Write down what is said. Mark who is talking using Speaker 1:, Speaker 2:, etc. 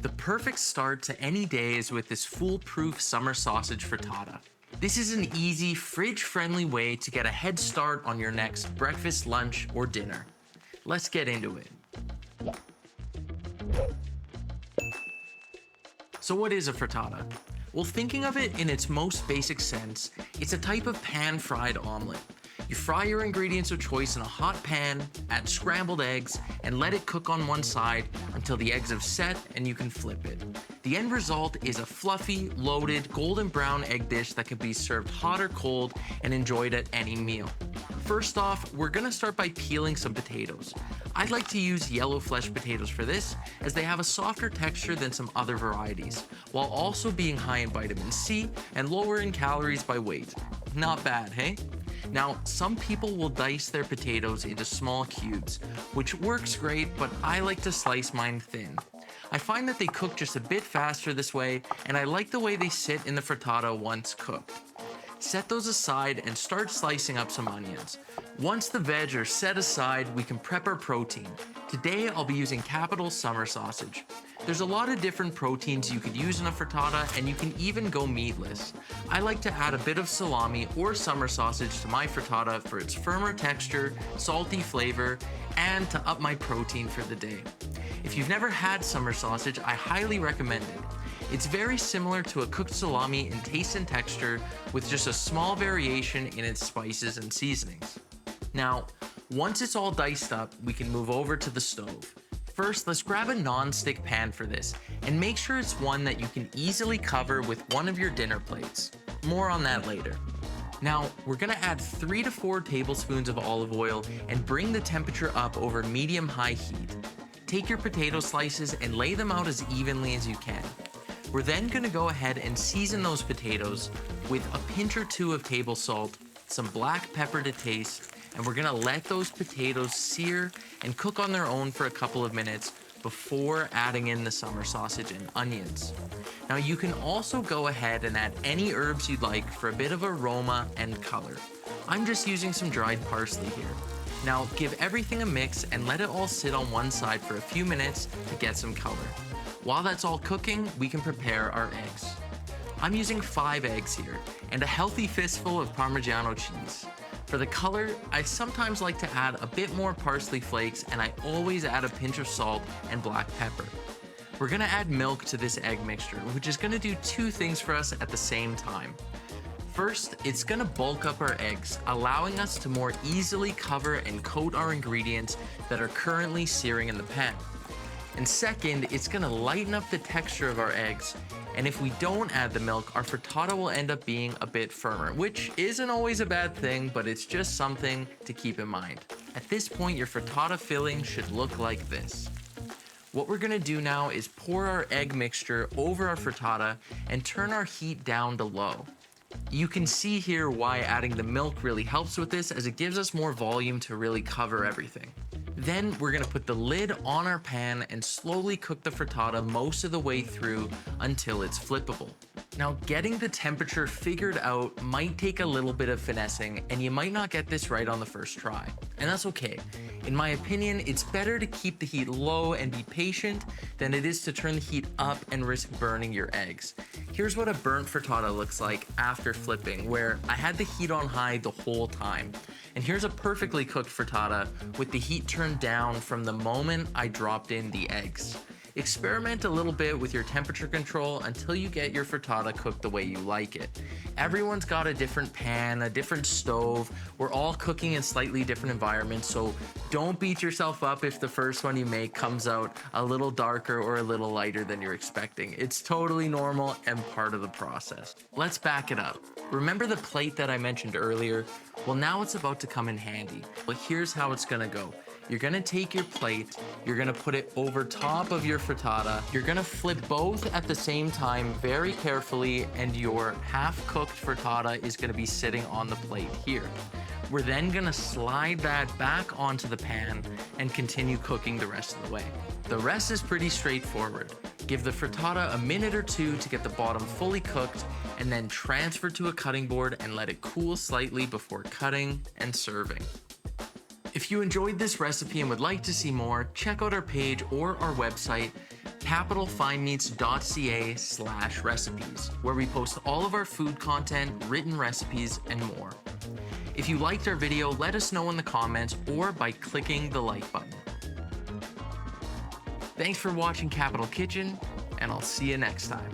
Speaker 1: The perfect start to any day is with this foolproof summer sausage frittata. This is an easy, fridge-friendly way to get a head start on your next breakfast, lunch, or dinner. Let's get into it. So what is a frittata? Well, thinking of it in its most basic sense, it's a type of pan-fried omelet. You fry your ingredients of choice in a hot pan, add scrambled eggs, and let it cook on one side until the eggs have set and you can flip it. The end result is a fluffy, loaded, golden brown egg dish that can be served hot or cold and enjoyed at any meal. First off, we're gonna start by peeling some potatoes. I'd like to use yellow flesh potatoes for this, as they have a softer texture than some other varieties, while also being high in vitamin C and lower in calories by weight. Not bad, hey? Now, some people will dice their potatoes into small cubes, which works great, but I like to slice mine thin. I find that they cook just a bit faster this way, and I like the way they sit in the frittata once cooked. Set those aside and start slicing up some onions. Once the veg are set aside, we can prep our protein. Today, I'll be using Capital Summer Sausage. There's a lot of different proteins you could use in a frittata, and you can even go meatless. I like to add a bit of salami or summer sausage to my frittata for its firmer texture, salty flavor, and to up my protein for the day. If you've never had summer sausage, I highly recommend it. It's very similar to a cooked salami in taste and texture, with just a small variation in its spices and seasonings. Now, once it's all diced up, we can move over to the stove. First, let's grab a non-stick pan for this, and make sure it's one that you can easily cover with one of your dinner plates. More on that later. Now, we're gonna add 3 to 4 tablespoons of olive oil and bring the temperature up over medium-high heat. Take your potato slices and lay them out as evenly as you can. We're then gonna go ahead and season those potatoes with a pinch or 2 of table salt, some black pepper to taste, and we're gonna let those potatoes sear and cook on their own for a couple of minutes before adding in the summer sausage and onions. Now you can also go ahead and add any herbs you'd like for a bit of aroma and color. I'm just using some dried parsley here. Now give everything a mix and let it all sit on one side for a few minutes to get some color. While that's all cooking, we can prepare our eggs. I'm using 5 eggs here and a healthy fistful of Parmigiano cheese. For the color, I sometimes like to add a bit more parsley flakes, and I always add a pinch of salt and black pepper. We're gonna add milk to this egg mixture, which is gonna do 2 things for us at the same time. First, it's gonna bulk up our eggs, allowing us to more easily cover and coat our ingredients that are currently searing in the pan. And second, it's gonna lighten up the texture of our eggs, and if we don't add the milk, our frittata will end up being a bit firmer, which isn't always a bad thing, but it's just something to keep in mind. At this point, your frittata filling should look like this. What we're gonna do now is pour our egg mixture over our frittata and turn our heat down to low. You can see here why adding the milk really helps with this, as it gives us more volume to really cover everything. Then we're gonna put the lid on our pan and slowly cook the frittata most of the way through until it's flippable. Now, getting the temperature figured out might take a little bit of finessing, and you might not get this right on the first try, and that's okay. In my opinion, it's better to keep the heat low and be patient than it is to turn the heat up and risk burning your eggs. Here's what a burnt frittata looks like after flipping, where I had the heat on high the whole time. And here's a perfectly cooked frittata with the heat turned down from the moment I dropped in the eggs. Experiment a little bit with your temperature control until you get your frittata cooked the way you like it. Everyone's got a different pan, a different stove. We're all cooking in slightly different environments, so don't beat yourself up if the first one you make comes out a little darker or a little lighter than you're expecting. It's totally normal and part of the process. Let's back it up. Remember the plate that I mentioned earlier? Well, now it's about to come in handy. But here's how it's gonna go. You're gonna take your plate, you're gonna put it over top of your frittata, you're gonna flip both at the same time very carefully, and your half-cooked frittata is gonna be sitting on the plate here. We're then gonna slide that back onto the pan and continue cooking the rest of the way. The rest is pretty straightforward. Give the frittata a minute or 2 to get the bottom fully cooked, and then transfer to a cutting board and let it cool slightly before cutting and serving. If you enjoyed this recipe and would like to see more, check out our page or our website. capitalfinemeats.ca/recipes, where we post all of our food content, written recipes, and more. If you liked our video, let us know in the comments or by clicking the like button. Thanks for watching Capital Kitchen, and I'll see you next time.